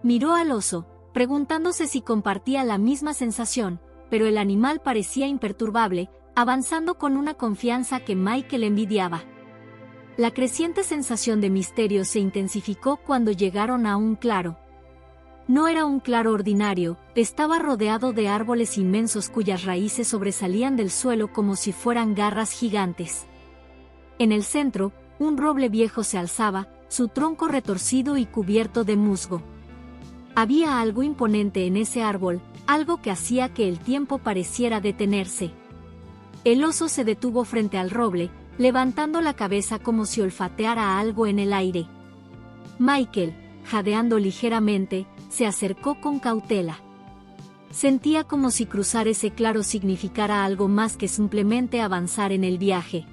Speaker 1: Miró al oso, preguntándose si compartía la misma sensación, pero el animal parecía imperturbable, avanzando con una confianza que Michael envidiaba. La creciente sensación de misterio se intensificó cuando llegaron a un claro. No era un claro ordinario, estaba rodeado de árboles inmensos cuyas raíces sobresalían del suelo como si fueran garras gigantes. En el centro, un roble viejo se alzaba, su tronco retorcido y cubierto de musgo. Había algo imponente en ese árbol, algo que hacía que el tiempo pareciera detenerse. El oso se detuvo frente al roble, levantando la cabeza como si olfateara algo en el aire. Michael, jadeando ligeramente, se acercó con cautela. Sentía como si cruzar ese claro significara algo más que simplemente avanzar en el viaje.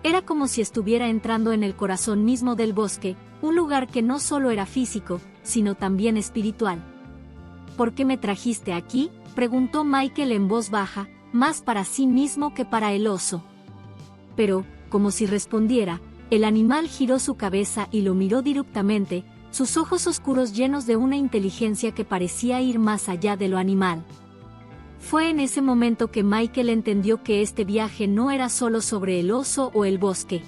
Speaker 1: Era como si estuviera entrando en el corazón mismo del bosque, un lugar que no solo era físico, sino también espiritual. ¿Por qué me trajiste aquí?, preguntó Michael en voz baja, más para sí mismo que para el oso. Pero, como si respondiera, el animal giró su cabeza y lo miró directamente, sus ojos oscuros llenos de una inteligencia que parecía ir más allá de lo animal. Fue en ese momento que Michael entendió que este viaje no era solo sobre el oso o el bosque.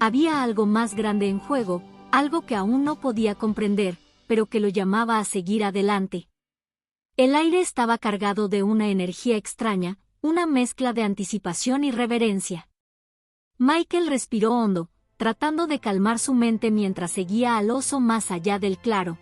Speaker 1: Había algo más grande en juego, algo que aún no podía comprender, pero que lo llamaba a seguir adelante. El aire estaba cargado de una energía extraña, una mezcla de anticipación y reverencia. Michael respiró hondo, tratando de calmar su mente mientras seguía al oso más allá del claro.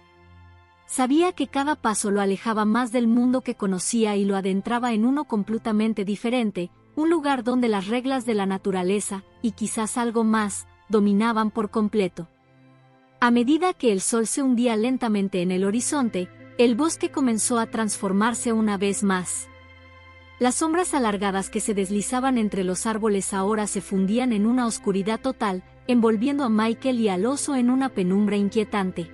Speaker 1: Sabía que cada paso lo alejaba más del mundo que conocía y lo adentraba en uno completamente diferente, un lugar donde las reglas de la naturaleza, y quizás algo más, dominaban por completo. A medida que el sol se hundía lentamente en el horizonte, el bosque comenzó a transformarse una vez más. Las sombras alargadas que se deslizaban entre los árboles ahora se fundían en una oscuridad total, envolviendo a Michael y al oso en una penumbra inquietante.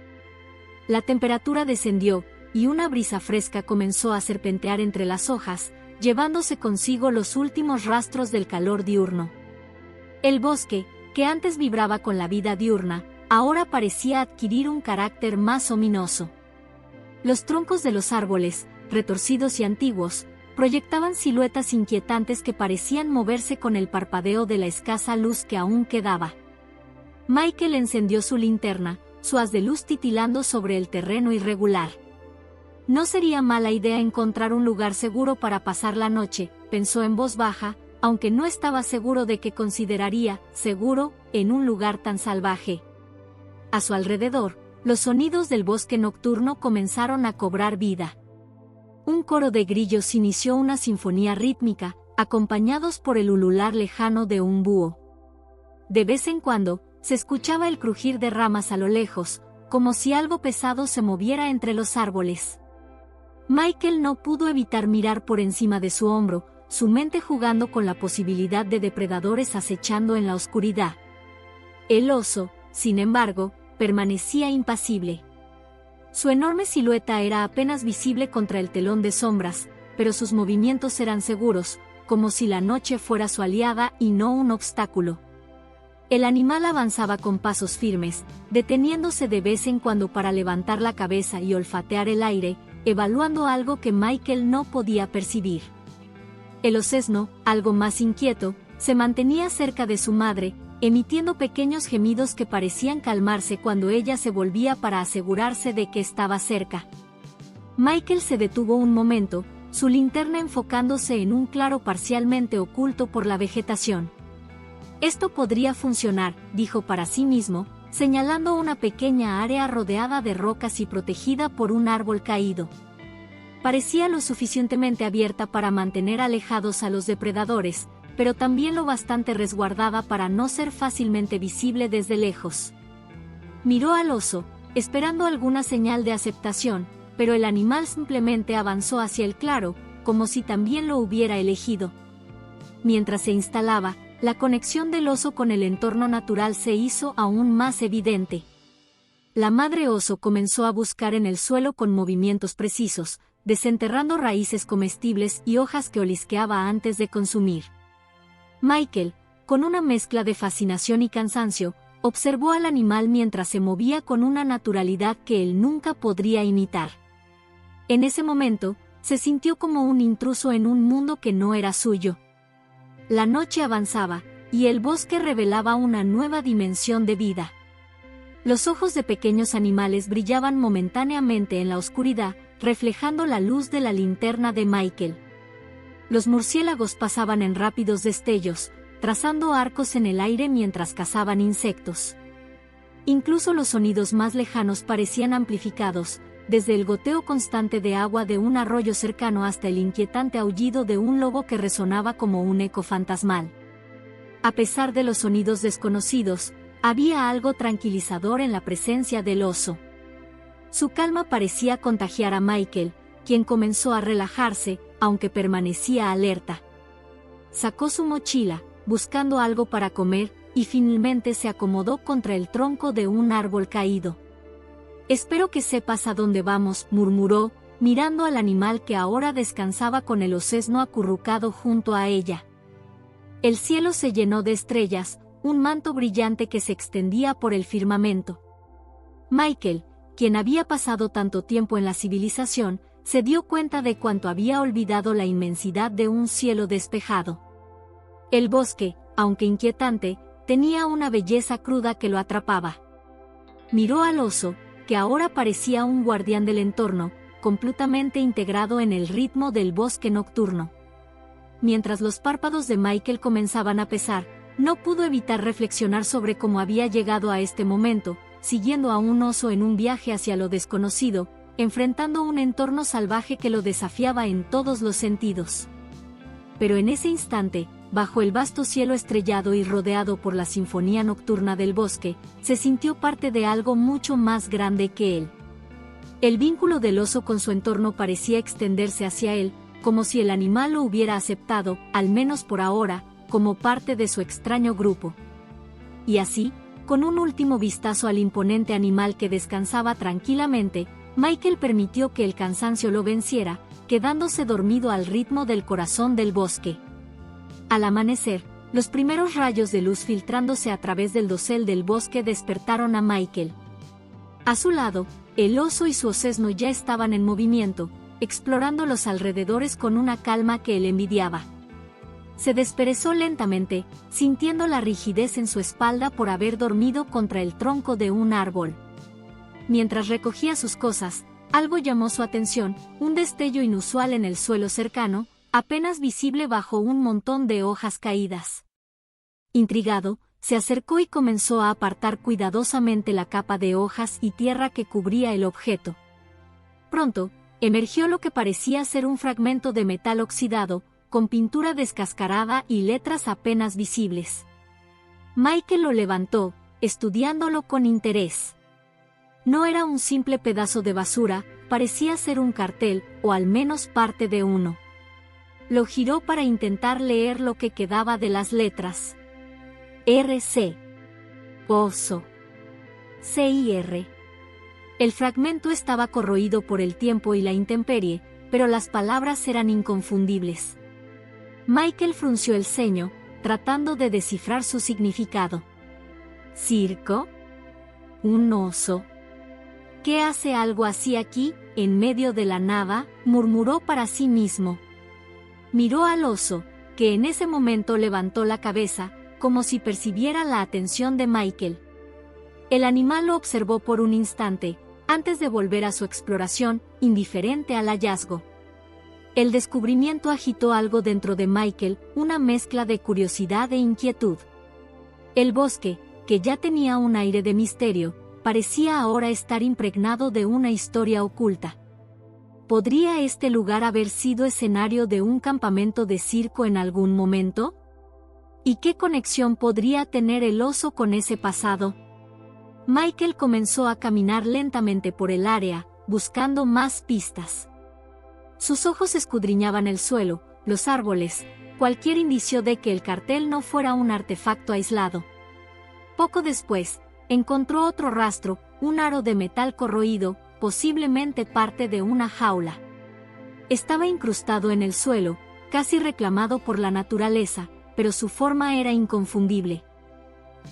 Speaker 1: La temperatura descendió, y una brisa fresca comenzó a serpentear entre las hojas, llevándose consigo los últimos rastros del calor diurno. El bosque, que antes vibraba con la vida diurna, ahora parecía adquirir un carácter más ominoso. Los troncos de los árboles, retorcidos y antiguos, proyectaban siluetas inquietantes que parecían moverse con el parpadeo de la escasa luz que aún quedaba. Michael encendió su linterna, su haz de luz titilando sobre el terreno irregular. No sería mala idea encontrar un lugar seguro para pasar la noche, pensó en voz baja, aunque no estaba seguro de qué consideraría seguro en un lugar tan salvaje. A su alrededor, los sonidos del bosque nocturno comenzaron a cobrar vida. Un coro de grillos inició una sinfonía rítmica, acompañados por el ulular lejano de un búho. De vez en cuando, se escuchaba el crujir de ramas a lo lejos, como si algo pesado se moviera entre los árboles. Michael no pudo evitar mirar por encima de su hombro, su mente jugando con la posibilidad de depredadores acechando en la oscuridad. El oso, sin embargo, permanecía impasible. Su enorme silueta era apenas visible contra el telón de sombras, pero sus movimientos eran seguros, como si la noche fuera su aliada y no un obstáculo. El animal avanzaba con pasos firmes, deteniéndose de vez en cuando para levantar la cabeza y olfatear el aire, evaluando algo que Michael no podía percibir. El osesno, algo más inquieto, se mantenía cerca de su madre, emitiendo pequeños gemidos que parecían calmarse cuando ella se volvía para asegurarse de que estaba cerca. Michael se detuvo un momento, su linterna enfocándose en un claro parcialmente oculto por la vegetación. Esto podría funcionar, dijo para sí mismo, señalando una pequeña área rodeada de rocas y protegida por un árbol caído. Parecía lo suficientemente abierta para mantener alejados a los depredadores, pero también lo bastante resguardada para no ser fácilmente visible desde lejos. Miró al oso, esperando alguna señal de aceptación, pero el animal simplemente avanzó hacia el claro, como si también lo hubiera elegido. Mientras se instalaba, la conexión del oso con el entorno natural se hizo aún más evidente. La madre oso comenzó a buscar en el suelo con movimientos precisos, desenterrando raíces comestibles y hojas que olisqueaba antes de consumir. Michael, con una mezcla de fascinación y cansancio, observó al animal mientras se movía con una naturalidad que él nunca podría imitar. En ese momento, se sintió como un intruso en un mundo que no era suyo. La noche avanzaba, y el bosque revelaba una nueva dimensión de vida. Los ojos de pequeños animales brillaban momentáneamente en la oscuridad, reflejando la luz de la linterna de Michael. Los murciélagos pasaban en rápidos destellos, trazando arcos en el aire mientras cazaban insectos. Incluso los sonidos más lejanos parecían amplificados, desde el goteo constante de agua de un arroyo cercano hasta el inquietante aullido de un lobo que resonaba como un eco fantasmal. A pesar de los sonidos desconocidos, había algo tranquilizador en la presencia del oso. Su calma parecía contagiar a Michael, quien comenzó a relajarse, aunque permanecía alerta. Sacó su mochila, buscando algo para comer, y finalmente se acomodó contra el tronco de un árbol caído. «Espero que sepas a dónde vamos», murmuró, mirando al animal que ahora descansaba con el osesno acurrucado junto a ella. El cielo se llenó de estrellas, un manto brillante que se extendía por el firmamento. Michael, quien había pasado tanto tiempo en la civilización, se dio cuenta de cuánto había olvidado la inmensidad de un cielo despejado. El bosque, aunque inquietante, tenía una belleza cruda que lo atrapaba. Miró al oso, que ahora parecía un guardián del entorno, completamente integrado en el ritmo del bosque nocturno. Mientras los párpados de Michael comenzaban a pesar, No pudo evitar reflexionar sobre cómo había llegado a este momento, siguiendo a un oso en un viaje hacia lo desconocido, enfrentando un entorno salvaje que lo desafiaba en todos los sentidos. Pero en ese instante, bajo el vasto cielo estrellado y rodeado por la sinfonía nocturna del bosque, se sintió parte de algo mucho más grande que él. El vínculo del oso con su entorno parecía extenderse hacia él, como si el animal lo hubiera aceptado, al menos por ahora, como parte de su extraño grupo. Y así, con un último vistazo al imponente animal que descansaba tranquilamente, Michael permitió que el cansancio lo venciera, quedándose dormido al ritmo del corazón del bosque. Al amanecer, los primeros rayos de luz filtrándose a través del dosel del bosque despertaron a Michael. A su lado, el oso y su osesno ya estaban en movimiento, explorando los alrededores con una calma que él envidiaba. Se desperezó lentamente, sintiendo la rigidez en su espalda por haber dormido contra el tronco de un árbol. Mientras recogía sus cosas, algo llamó su atención, un destello inusual en el suelo cercano, apenas visible bajo un montón de hojas caídas. Intrigado, se acercó y comenzó a apartar cuidadosamente la capa de hojas y tierra que cubría el objeto. Pronto, emergió lo que parecía ser un fragmento de metal oxidado, con pintura descascarada y letras apenas visibles. Michael lo levantó, estudiándolo con interés. No era un simple pedazo de basura, parecía ser un cartel, o al menos parte de uno. Lo giró para intentar leer lo que quedaba de las letras. RC. Oso. CIR. El fragmento estaba corroído por el tiempo y la intemperie, pero las palabras eran inconfundibles. Michael frunció el ceño, tratando de descifrar su significado. ¿Circo? ¿Un oso? ¿Qué hace algo así aquí, en medio de la nada?, murmuró para sí mismo. Miró al oso, que en ese momento levantó la cabeza, como si percibiera la atención de Michael. El animal lo observó por un instante, antes de volver a su exploración, indiferente al hallazgo. El descubrimiento agitó algo dentro de Michael, una mezcla de curiosidad e inquietud. El bosque, que ya tenía un aire de misterio, parecía ahora estar impregnado de una historia oculta. ¿Podría este lugar haber sido escenario de un campamento de circo en algún momento? ¿Y qué conexión podría tener el oso con ese pasado? Michael comenzó a caminar lentamente por el área, buscando más pistas. Sus ojos escudriñaban el suelo, los árboles, cualquier indicio de que el cartel no fuera un artefacto aislado. Poco después, encontró otro rastro, un aro de metal corroído, posiblemente parte de una jaula. Estaba incrustado en el suelo, casi reclamado por la naturaleza, pero su forma era inconfundible.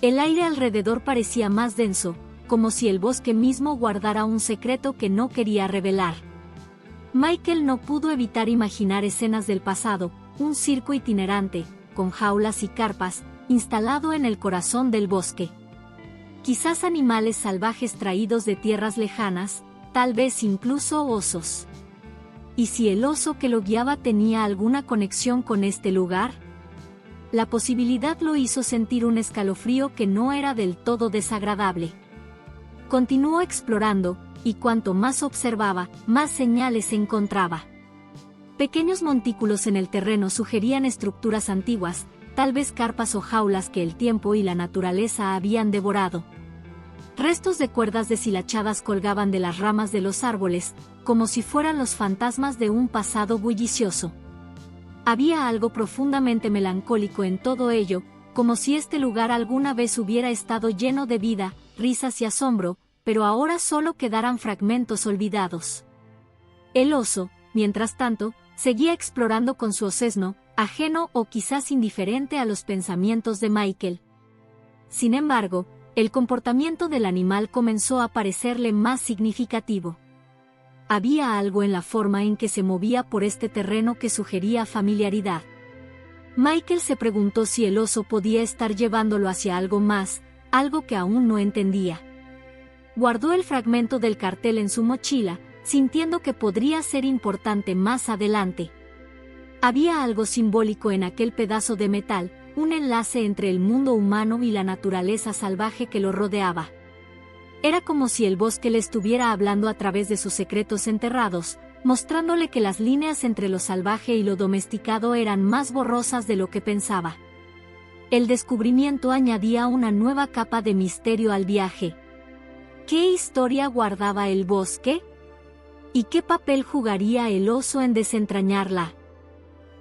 Speaker 1: El aire alrededor parecía más denso, como si el bosque mismo guardara un secreto que no quería revelar. Michael no pudo evitar imaginar escenas del pasado, un circo itinerante, con jaulas y carpas, instalado en el corazón del bosque. Quizás animales salvajes traídos de tierras lejanas, tal vez incluso osos. ¿Y si el oso que lo guiaba tenía alguna conexión con este lugar? La posibilidad lo hizo sentir un escalofrío que no era del todo desagradable. Continuó explorando, y cuanto más observaba, más señales encontraba. Pequeños montículos en el terreno sugerían estructuras antiguas, tal vez carpas o jaulas que el tiempo y la naturaleza habían devorado. Restos de cuerdas deshilachadas colgaban de las ramas de los árboles, como si fueran los fantasmas de un pasado bullicioso. Había algo profundamente melancólico en todo ello, como si este lugar alguna vez hubiera estado lleno de vida, risas y asombro, pero ahora solo quedaran fragmentos olvidados. El oso, mientras tanto, seguía explorando con su osesno, ajeno o quizás indiferente a los pensamientos de Michael. Sin embargo, el comportamiento del animal comenzó a parecerle más significativo. Había algo en la forma en que se movía por este terreno que sugería familiaridad. Michael se preguntó si el oso podía estar llevándolo hacia algo más, algo que aún no entendía. Guardó el fragmento del cartel en su mochila, sintiendo que podría ser importante más adelante. Había algo simbólico en aquel pedazo de metal, un enlace entre el mundo humano y la naturaleza salvaje que lo rodeaba. Era como si el bosque le estuviera hablando a través de sus secretos enterrados, mostrándole que las líneas entre lo salvaje y lo domesticado eran más borrosas de lo que pensaba. El descubrimiento añadía una nueva capa de misterio al viaje. ¿Qué historia guardaba el bosque? ¿Y qué papel jugaría el oso en desentrañarla?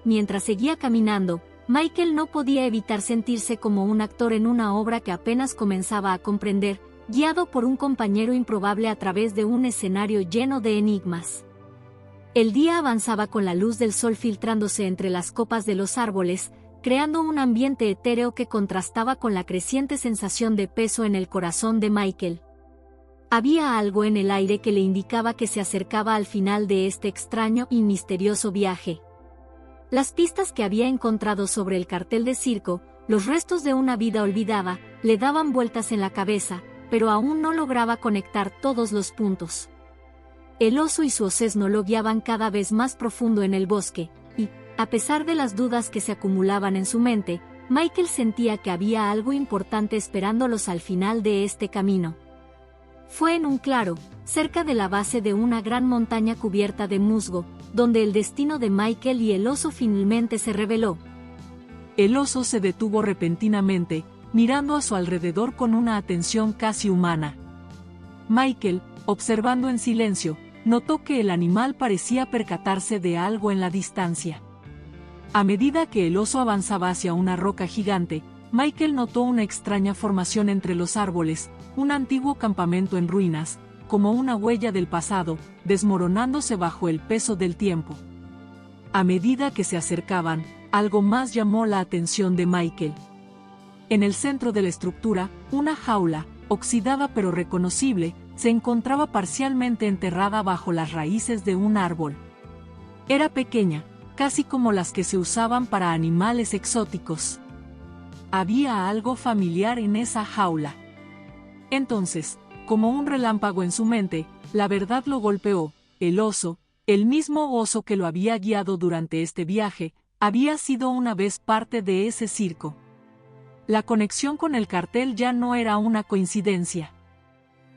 Speaker 1: Mientras seguía caminando, Michael no podía evitar sentirse como un actor en una obra que apenas comenzaba a comprender, guiado por un compañero improbable a través de un escenario lleno de enigmas. El día avanzaba con la luz del sol filtrándose entre las copas de los árboles, creando un ambiente etéreo que contrastaba con la creciente sensación de peso en el corazón de Michael. Había algo en el aire que le indicaba que se acercaba al final de este extraño y misterioso viaje. Las pistas que había encontrado sobre el cartel de circo, los restos de una vida olvidada, le daban vueltas en la cabeza, pero aún no lograba conectar todos los puntos. El oso y su osesno lo guiaban cada vez más profundo en el bosque, y, a pesar de las dudas que se acumulaban en su mente, Michael sentía que había algo importante esperándolos al final de este camino. Fue en un claro, cerca de la base de una gran montaña cubierta de musgo, donde el destino de Michael y el oso finalmente se reveló.
Speaker 2: El oso se detuvo repentinamente, mirando a su alrededor con una atención casi humana. Michael, observando en silencio, notó que el animal parecía percatarse de algo en la distancia. A medida que el oso avanzaba hacia una roca gigante, Michael notó una extraña formación entre los árboles, un antiguo campamento en ruinas, como una huella del pasado, desmoronándose bajo el peso del tiempo. A medida que se acercaban, algo más llamó la atención de Michael. En el centro de la estructura, una jaula, oxidada pero reconocible, se encontraba parcialmente enterrada bajo las raíces de un árbol. Era pequeña, casi como las que se usaban para animales exóticos. Había algo familiar en esa jaula. Entonces, como un relámpago en su mente, la verdad lo golpeó. El oso, el mismo oso que lo había guiado durante este viaje, había sido una vez parte de ese circo. La conexión con el cartel ya no era una coincidencia.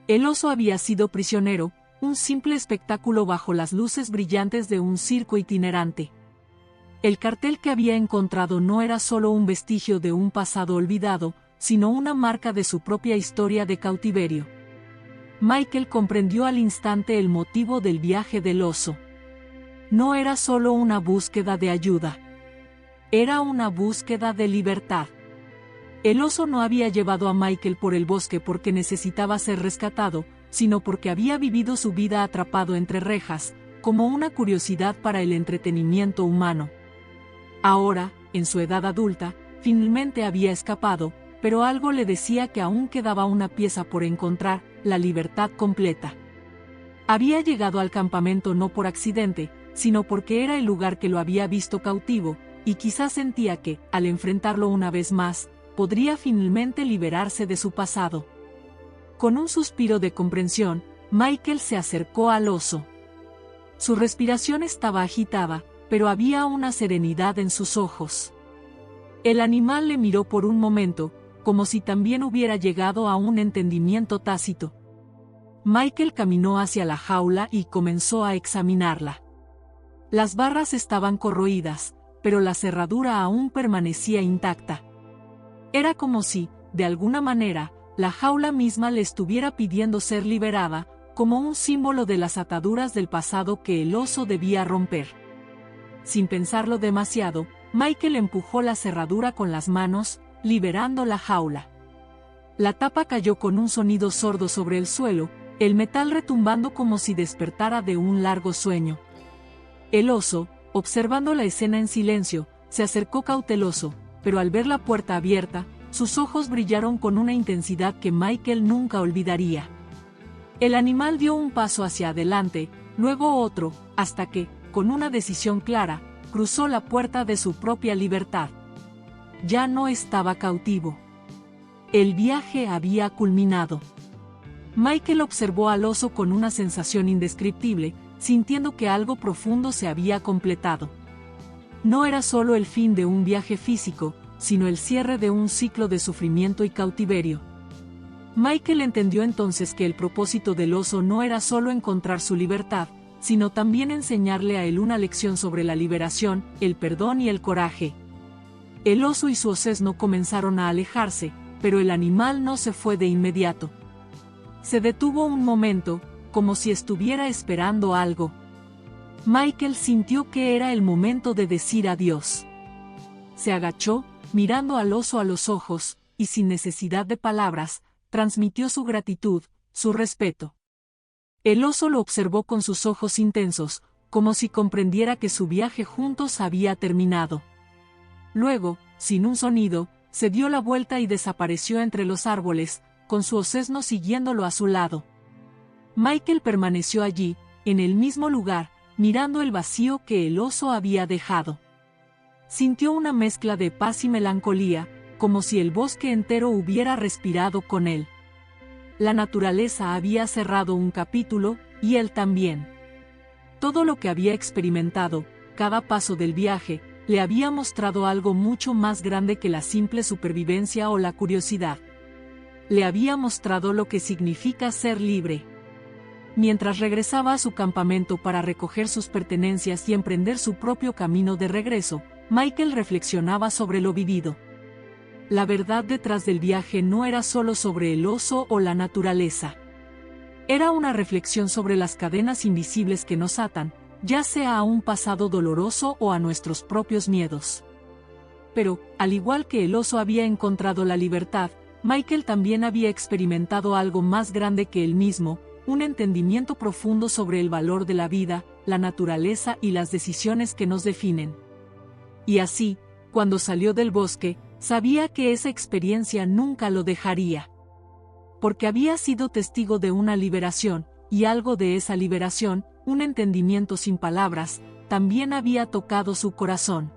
Speaker 2: El oso había sido prisionero, un simple espectáculo bajo las luces brillantes de un circo itinerante. El cartel que había encontrado no era solo un vestigio de un pasado olvidado, sino una marca de su propia historia de cautiverio. Michael comprendió al instante el motivo del viaje del oso. No era solo una búsqueda de ayuda. Era una búsqueda de libertad. El oso no había llevado a Michael por el bosque porque necesitaba ser rescatado, sino porque había vivido su vida atrapado entre rejas, como una curiosidad para el entretenimiento humano. Ahora, en su edad adulta, finalmente había escapado, pero algo le decía que aún quedaba una pieza por encontrar, la libertad completa. Había llegado al campamento no por accidente, sino porque era el lugar que lo había visto cautivo, y quizás sentía que, al enfrentarlo una vez más, podría finalmente liberarse de su pasado. Con un suspiro de comprensión, Michael se acercó al oso. Su respiración estaba agitada, pero había una serenidad en sus ojos. El animal le miró por un momento, como si también hubiera llegado a un entendimiento tácito. Michael caminó hacia la jaula y comenzó a examinarla. Las barras estaban corroídas, pero la cerradura aún permanecía intacta. Era como si, de alguna manera, la jaula misma le estuviera pidiendo ser liberada, como un símbolo de las ataduras del pasado que el oso debía romper. Sin pensarlo demasiado, Michael empujó la cerradura con las manos, liberando la jaula. La tapa cayó con un sonido sordo sobre el suelo, el metal retumbando como si despertara de un largo sueño. El oso, observando la escena en silencio, se acercó cauteloso, pero al ver la puerta abierta, sus ojos brillaron con una intensidad que Michael nunca olvidaría. El animal dio un paso hacia adelante, luego otro, hasta que, con una decisión clara, cruzó la puerta de su propia libertad. Ya no estaba cautivo. El viaje había culminado. Michael observó al oso con una sensación indescriptible, sintiendo que algo profundo se había completado. No era solo el fin de un viaje físico, sino el cierre de un ciclo de sufrimiento y cautiverio. Michael entendió entonces que el propósito del oso no era solo encontrar su libertad, sino también enseñarle a él una lección sobre la liberación, el perdón y el coraje. El oso y su osesno comenzaron a alejarse, pero el animal no se fue de inmediato. Se detuvo un momento, como si estuviera esperando algo. Michael sintió que era el momento de decir adiós. Se agachó, mirando al oso a los ojos, y sin necesidad de palabras, transmitió su gratitud, su respeto. El oso lo observó con sus ojos intensos, como si comprendiera que su viaje juntos había terminado. Luego, sin un sonido, se dio la vuelta y desapareció entre los árboles, con su osesno siguiéndolo a su lado. Michael permaneció allí, en el mismo lugar, mirando el vacío que el oso había dejado. Sintió una mezcla de paz y melancolía, como si el bosque entero hubiera respirado con él. La naturaleza había cerrado un capítulo, y él también. Todo lo que había experimentado, cada paso del viaje, le había mostrado algo mucho más grande que la simple supervivencia o la curiosidad. Le había mostrado lo que significa ser libre. Mientras regresaba a su campamento para recoger sus pertenencias y emprender su propio camino de regreso, Michael reflexionaba sobre lo vivido. La verdad detrás del viaje no era solo sobre el oso o la naturaleza. Era una reflexión sobre las cadenas invisibles que nos atan, ya sea a un pasado doloroso o a nuestros propios miedos. Pero, al igual que el oso había encontrado la libertad, Michael también había experimentado algo más grande que él mismo, un entendimiento profundo sobre el valor de la vida, la naturaleza y las decisiones que nos definen. Y así, cuando salió del bosque, sabía que esa experiencia nunca lo dejaría. Porque había sido testigo de una liberación, y algo de esa liberación, un entendimiento sin palabras, también había tocado su corazón.